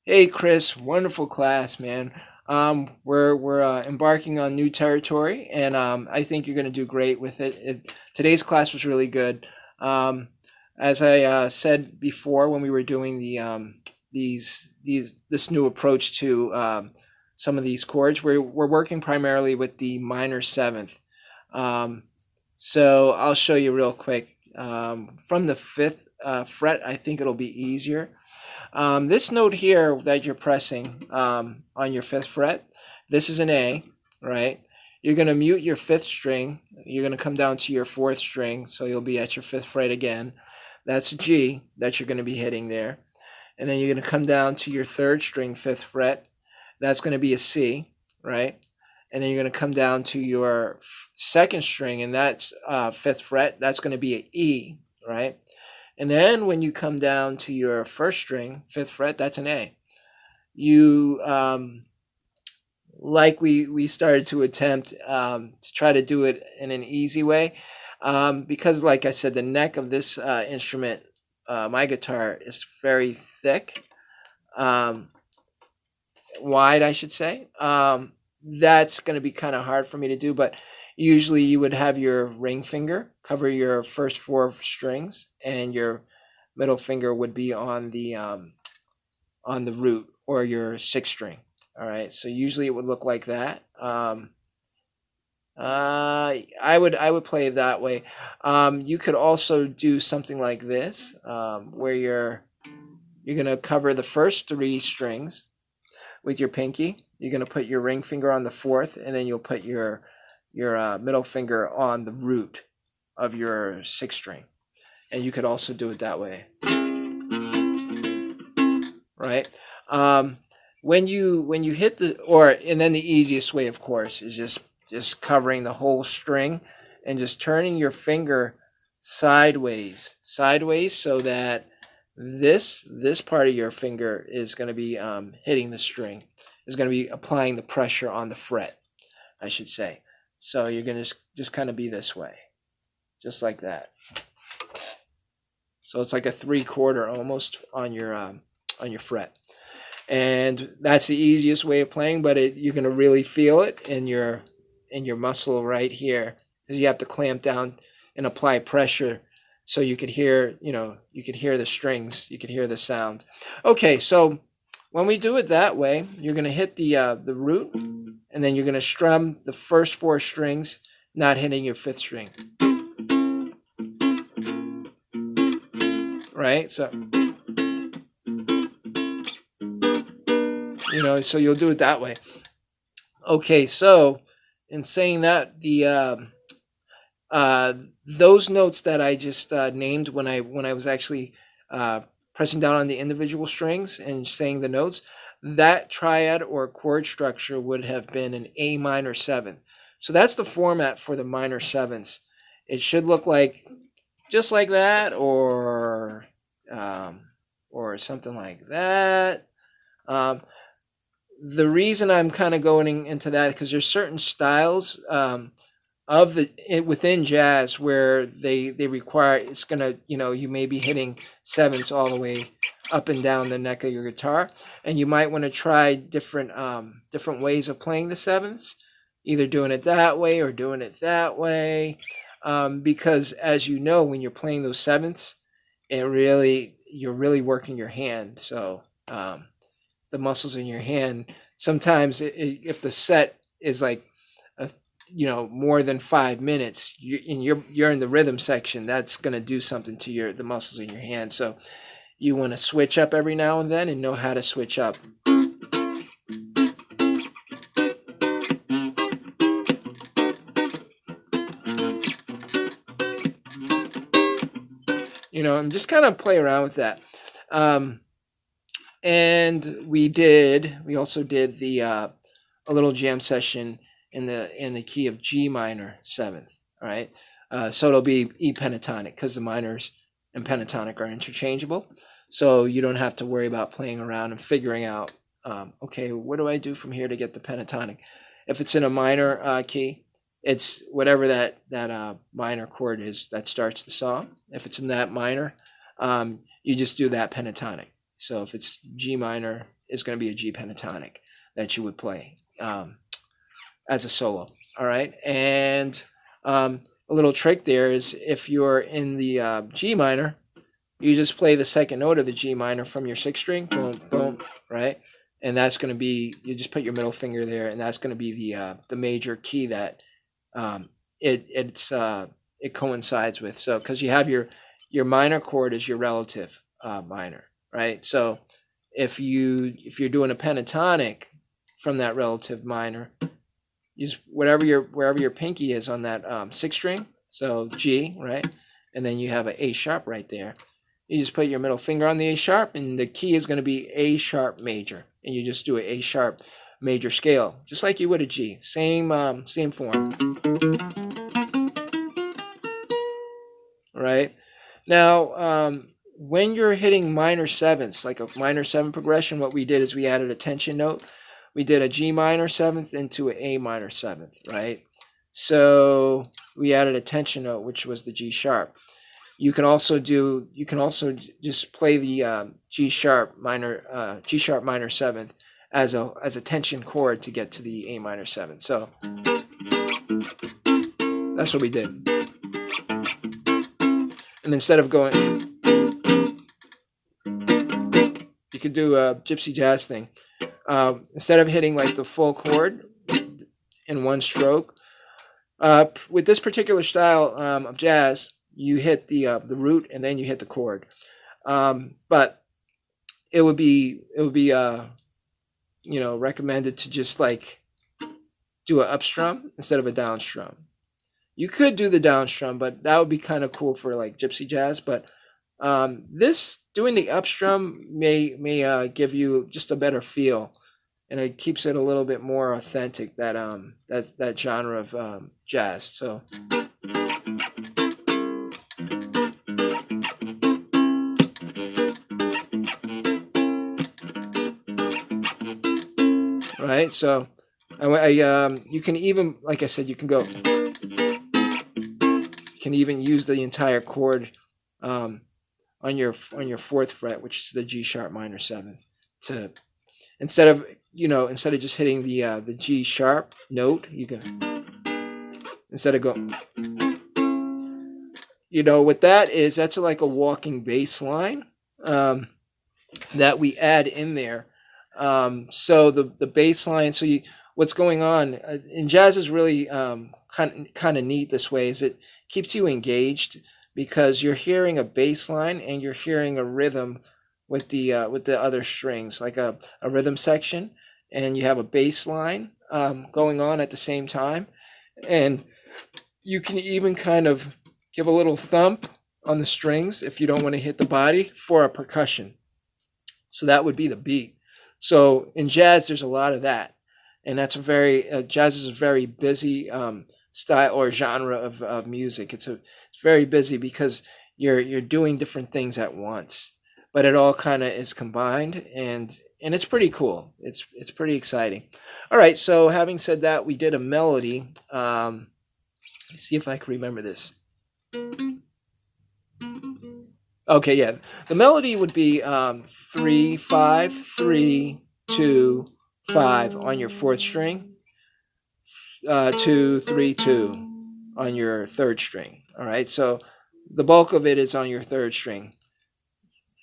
Hey Chris, wonderful class, man. We're embarking on new territory, and I think you're going to do great with it. Today's class was really good. Um, as I said before, when we were doing these this new approach to some of these chords, we're working primarily with the minor seventh. Um, so I'll show you real quick. From the fifth fret, I think it'll be easier. This note here that you're pressing on your fifth fret, this is an A, right? You're going to mute your fifth string. You're going to come down to your fourth string, so you'll be at your fifth fret again. That's a G that you're going to be hitting there. And then you're going to come down to your third string, fifth fret. That's going to be a C, right? And then you're going to come down to your second string, and that's fifth fret. That's going to be an E, right? And then when you come down to your first string, fifth fret, that's an A. You, like we started to attempt to try to do it in an easy way, because like I said, the neck of this instrument, my guitar, is very thick, um, wide, I should say. That's going to be kind of hard for me to do, but usually you would have your ring finger cover your first four strings, and your middle finger would be on the root or your sixth string. All right, so usually it would look like that. I would play it that way. You could also do something like this, where you're gonna cover the first three strings with your pinky. You're gonna put your ring finger on the fourth, and then you'll put your middle finger on the root of your sixth string. And you could also do it that way, right? Um, when you hit the or and then the easiest way, of course, is just covering the whole string and just turning your finger sideways, so that this part of your finger is going to be hitting the string, is going to be applying the pressure on the fret, I should say. So you're going to just kind of be this way, just like that. So it's like a three-quarter almost on your fret, and that's the easiest way of playing. But you're gonna really feel it in your muscle right here, because you have to clamp down and apply pressure, so you could hear, you could hear the strings, you could hear the sound. Okay, so when we do it that way, you're gonna hit the root, and then you're gonna strum the first four strings, not hitting your fifth string, right? So so you'll do it that way. Okay, so in saying that, the uh, those notes that I just named when I was actually uh, pressing down on the individual strings and saying the notes, that triad or chord structure would have been an A minor seventh. So that's the format for the minor sevenths. It should look like just like that, um, or something like that. Um, the reason I'm kind of going into that, because there's certain styles within jazz where they require, it's gonna, you may be hitting sevenths all the way up and down the neck of your guitar, and you might want to try different ways of playing the sevenths, either doing it that way or doing it that way, because as you know, when you're playing those sevenths, you're really working your hand. So the muscles in your hand. Sometimes if the set is like a, more than 5 minutes, you're in the rhythm section. That's gonna do something to the muscles in your hand. So you want to switch up every now and then and know how to switch up. And just kind of play around with that. Um, and we also did the a little jam session in the key of G minor seventh. All right, so it'll be E pentatonic, because the minors and pentatonic are interchangeable. So you don't have to worry about playing around and figuring out, okay, what do I do from here to get the pentatonic? If it's in a minor key, it's whatever that minor chord is that starts the song. If it's in that minor, you just do that pentatonic. So if it's G minor, is going to be a G pentatonic that you would play as a solo. All right, and a little trick there is if you're in the G minor, you just play the second note of the G minor from your sixth string, boom, boom, right? And that's going to be, you just put your middle finger there, and that's going to be the major key that it coincides with. So because you have your minor chord is your relative minor, right? So if you're doing a pentatonic from that relative minor, you just wherever your pinky is on that sixth string, so G, right? And then you have an A sharp right there. You just put your middle finger on the A sharp, and the key is going to be A sharp major, and you just do an A sharp major scale, just like you would a G. Same form. Right? Now, when you're hitting minor sevenths, like a minor seven progression, what we did is we added a tension note. We did a G minor seventh into an A minor seventh, right? So we added a tension note, which was the G sharp. You can also just play the G sharp minor seventh as a tension chord to get to the A minor seventh. So that's what we did. And instead of going, you could do a gypsy jazz thing. Instead of hitting like the full chord in one stroke, with this particular style of jazz, you hit the root and then you hit the chord. But it would be recommended to just like do an up strum instead of a down strum. You could do the down strum, but that would be kind of cool for like gypsy jazz. But this doing the up strum may give you just a better feel, and it keeps it a little bit more authentic, that genre of jazz. So. Right, so you can even, like I said, you can even use the entire chord on your fourth fret, which is the G sharp minor seventh, to instead of just hitting the G sharp note, you can instead of going, what that's like a walking bass line that we add in there. So the bass line, so what's going on in jazz is really kind of neat this way, is it keeps you engaged because you're hearing a bass line and you're hearing a rhythm with the other strings, like a rhythm section, and you have a bass line going on at the same time, and you can even kind of give a little thump on the strings if you don't want to hit the body for a percussion. So that would be the beat. So in jazz, there's a lot of that, and that's jazz is a very busy style or genre of music. It's very busy because you're doing different things at once, but it all kind of is combined, and it's pretty cool. It's pretty exciting. All right, so having said that, we did a melody. Let's see if I can remember this. Okay, yeah. The melody would be 3 5 3 2 5 on your fourth string, 2 3 2 on your third string. All right, so the bulk of it is on your third string.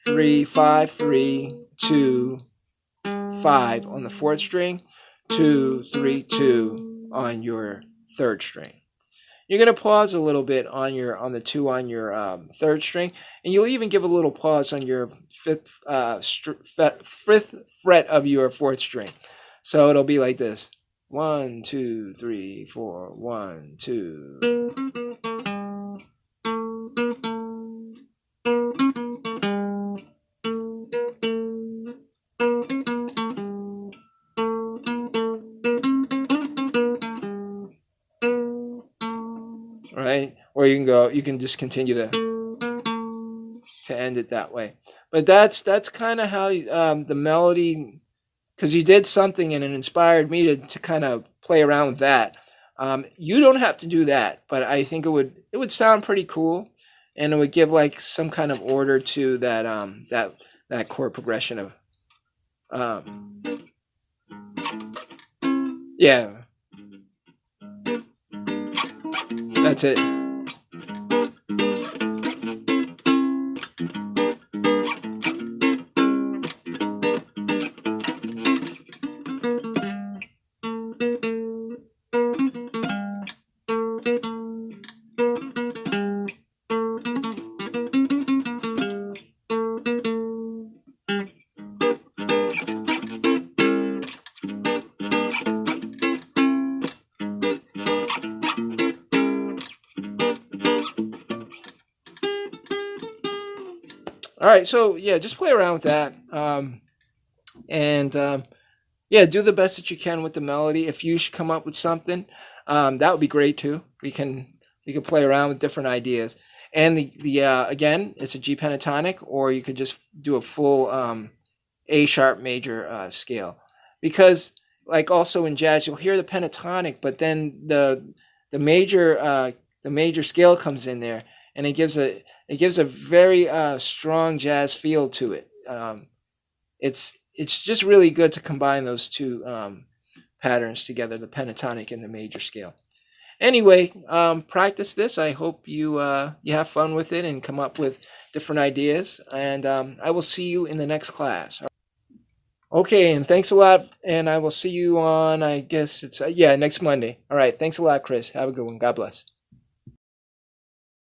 3 5 3 2 5 on the fourth string, 2 3 2 on your third string. You're going to pause a little bit on the 2 on your third string, and you'll even give a little pause on your fifth fret of your fourth string. So it'll be like this: 1 2 3 4 1 2. Right? Or you can just continue to end it that way. But that's kind of how the melody, because you did something and it inspired me to kind of play around with that. You don't have to do that, but I think it would sound pretty cool, and it would give like some kind of order to that chord progression of. Um, yeah, that's it. All right, so yeah, just play around with that, and yeah, do the best that you can with the melody. If you should come up with something, that would be great too. We can play around with different ideas. And the again, it's a G pentatonic, or you could just do a full A sharp major scale, because like also in jazz, you'll hear the pentatonic, but then the major scale comes in there, and it gives a very strong jazz feel to it. It's just really good to combine those two patterns together, the pentatonic and the major scale. Anyway, practice this. I hope you have fun with it and come up with different ideas. And I will see you in the next class. Okay, and thanks a lot. And I will see you on, I guess it's yeah, next Monday. All right, thanks a lot, Chris. Have a good one. God bless.